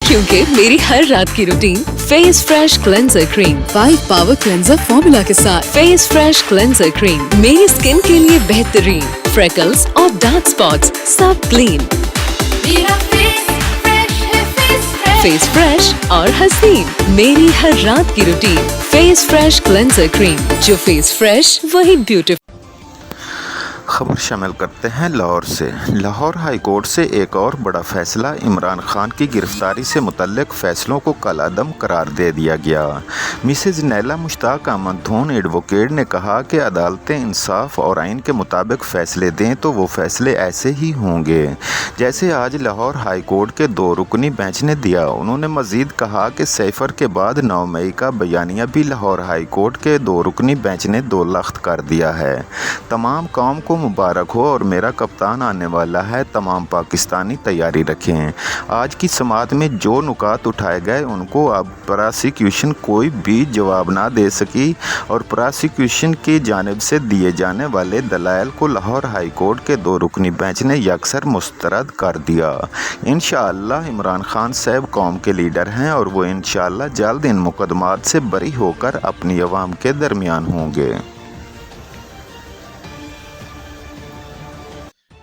क्योंकि मेरी हर रात की routine face fresh cleanser cream 5 power cleanser formula के साथ। फेस फ्रेश क्लेंजर क्रीम मेरी स्किन के लिए बेहतरीन। फ्रेकल्स और डार्क स्पॉट्स सब क्लीन। मेरा फेस फ्रेश और हसीन। मेरी हर रात की routine face fresh cleanser cream, जो फेस फ्रेश वही ब्यूटीफुल। खबर शामिल करते हैं लाहौर से। लाहौर हाई कोर्ट से एक और बड़ा फैसला। इमरान खान की गिरफ्तारी से मुतल्लिक फ़ैसलों को कलअदम करार दे दिया गया। मिसेज़ नैला मुश्ताक अहमद धून एडवोकेट ने कहा कि अदालतें इंसाफ और आइन के मुताबिक फ़ैसले दें तो वो फ़ैसले ऐसे ही होंगे जैसे आज लाहौर हाई कोर्ट के 2 रुकनी बेंच ने दिया। उन्होंने मज़ीद कहा कि सैफर के बाद 9 मई का बयानिया भी लाहौर हाई कोर्ट के 2 रुकनी बेंच ने 2 लख्त कर दिया है। तमाम कौम को मुबारक हो और मेरा कप्तान आने वाला है। तमाम पाकिस्तानी तैयारी रखें। आज की समाअत में जो नुकात उठाए गए उनको अब प्रोसिक्यूशन कोई भी जवाब ना दे सकी और प्रोसिक्यूशन की जानिब से दिए जाने वाले दलाइल को लाहौर हाई कोर्ट के 2 रुकनी बेंच ने यकसर मुस्तरद कर दिया। इंशाअल्लाह इमरान खान साहब कौम के लीडर हैं और वो इंशाअल्लाह जल्द इन मुकदमात से बरी होकर अपनी अवाम के दरमियान होंगे।